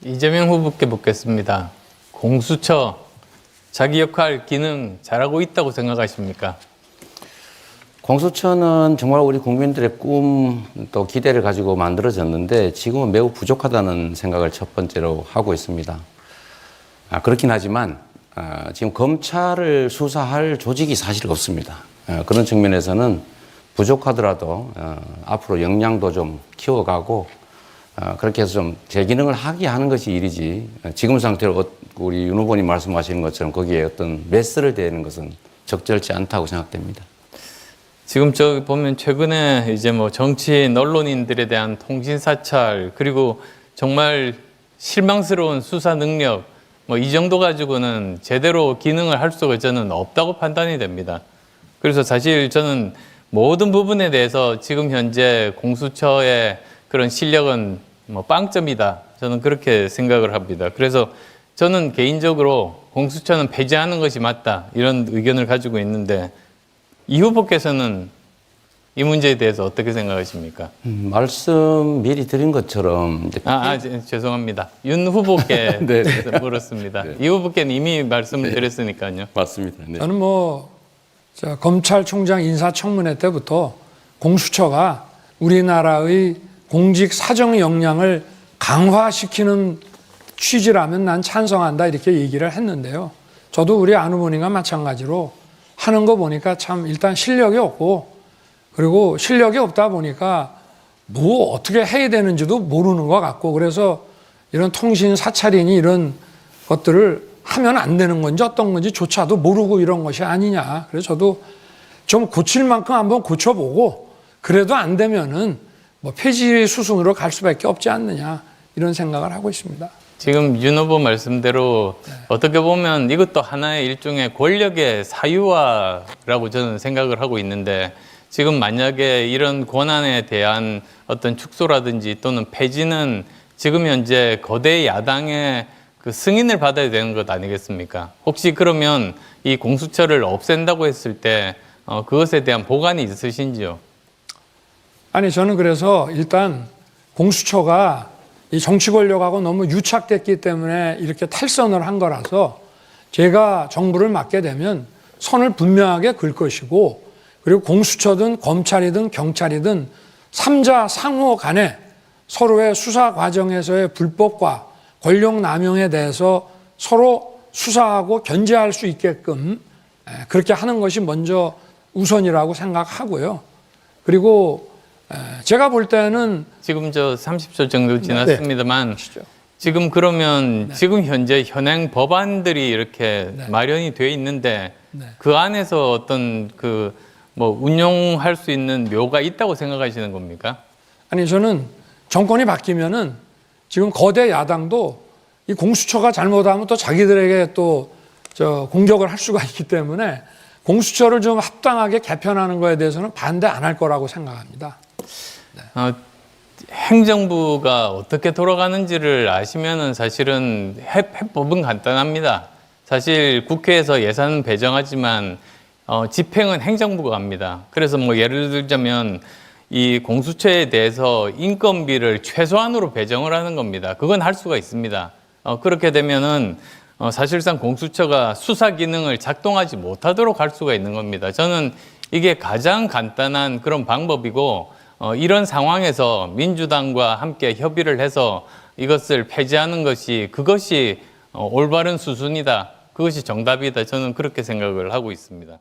이재명 후보께 묻겠습니다. 공수처 자기 역할, 기능 잘하고 있다고 생각하십니까? 공수처는 정말 우리 국민들의 꿈 또 기대를 가지고 만들어졌는데 지금은 매우 부족하다는 생각을 첫 번째로 하고 있습니다. 그렇긴 하지만 지금 검찰을 수사할 조직이 사실 없습니다. 그런 측면에서는 부족하더라도 앞으로 역량도 좀 키워가고 그렇게 해서 좀 제 기능을 하게 하는 것이 일이지 지금 상태로 우리 윤 후보님 말씀하시는 것처럼 거기에 어떤 메스를 대는 것은 적절치 않다고 생각됩니다. 지금 저 보면 최근에 이제 뭐 정치인, 언론인들에 대한 통신 사찰, 그리고 정말 실망스러운 수사 능력, 뭐 이 정도 가지고는 제대로 기능을 할 수가 저는 없다고 판단이 됩니다. 그래서 사실 저는 모든 부분에 대해서 지금 현재 공수처의 그런 실력은 뭐 빵점이다. 저는 그렇게 생각을 합니다. 그래서 저는 개인적으로 공수처는 폐지하는 것이 맞다. 이런 의견을 가지고 있는데 이 후보께서는 이 문제에 대해서 어떻게 생각하십니까? 말씀 미리 드린 것처럼 죄송합니다. 윤 후보께 네. 물었습니다. 네. 이 후보께는 이미 말씀을 드렸으니까요. 맞습니다. 네. 저는 검찰총장 인사청문회 때부터 공수처가 우리나라의 공직 사정 역량을 강화시키는 취지라면 난 찬성한다 이렇게 얘기를 했는데요. 저도 우리 안 후보님과 마찬가지로 하는 거 보니까 참 일단 실력이 없고 그리고 실력이 없다 보니까 뭐 어떻게 해야 되는지도 모르는 것 같고 그래서 이런 통신 사찰이니 이런 것들을 하면 안 되는 건지 어떤 건지조차도 모르고 이런 것이 아니냐. 그래서 저도 좀 고칠 만큼 한번 고쳐보고 그래도 안 되면은 뭐 폐지 수순으로 갈 수밖에 없지 않느냐 이런 생각을 하고 있습니다. 지금 윤 후보 말씀대로 어떻게 보면 이것도 하나의 일종의 권력의 사유화라고 저는 생각을 하고 있는데 지금 만약에 이런 권한에 대한 어떤 축소라든지 또는 폐지는 지금 현재 거대 야당의 그 승인을 받아야 되는 것 아니겠습니까? 혹시 그러면 이 공수처를 없앤다고 했을 때 그것에 대한 보관이 있으신지요? 아니 저는 그래서 일단 공수처가 이 정치 권력하고 너무 유착됐기 때문에 이렇게 탈선을 한 거라서 제가 정부를 맡게 되면 선을 분명하게 긋을 것이고 그리고 공수처든 검찰이든 경찰이든 3자 상호 간에 서로의 수사 과정에서의 불법과 권력 남용에 대해서 서로 수사하고 견제할 수 있게끔 그렇게 하는 것이 먼저 우선이라고 생각하고요. 그리고 제가 볼 때는 지금 저 30초 정도 지났습니다만 네. 지금 그러면 지금 현재 현행 법안들이 이렇게 마련이 돼 있는데 그 안에서 어떤 그 뭐 운용할 수 있는 묘가 있다고 생각하시는 겁니까? 아니 저는 정권이 바뀌면은 지금 거대 야당도 이 공수처가 잘못하면 또 자기들에게 또 공격을 할 수가 있기 때문에 공수처를 좀 합당하게 개편하는 거에 대해서는 반대 안 할 거라고 생각합니다. 행정부가 어떻게 돌아가는지를 아시면은 사실은 해법은 간단합니다. 사실 국회에서 예산 배정하지만 집행은 행정부가 합니다. 그래서 뭐 예를 들자면 이 공수처에 대해서 인건비를 최소한으로 배정을 하는 겁니다. 그건 할 수가 있습니다. 그렇게 되면은 사실상 공수처가 수사 기능을 작동하지 못하도록 할 수가 있는 겁니다. 저는 이게 가장 간단한 그런 방법이고 이런 상황에서 민주당과 함께 협의를 해서 이것을 폐지하는 그것이 올바른 수순이다. 그것이 정답이다. 저는 그렇게 생각을 하고 있습니다.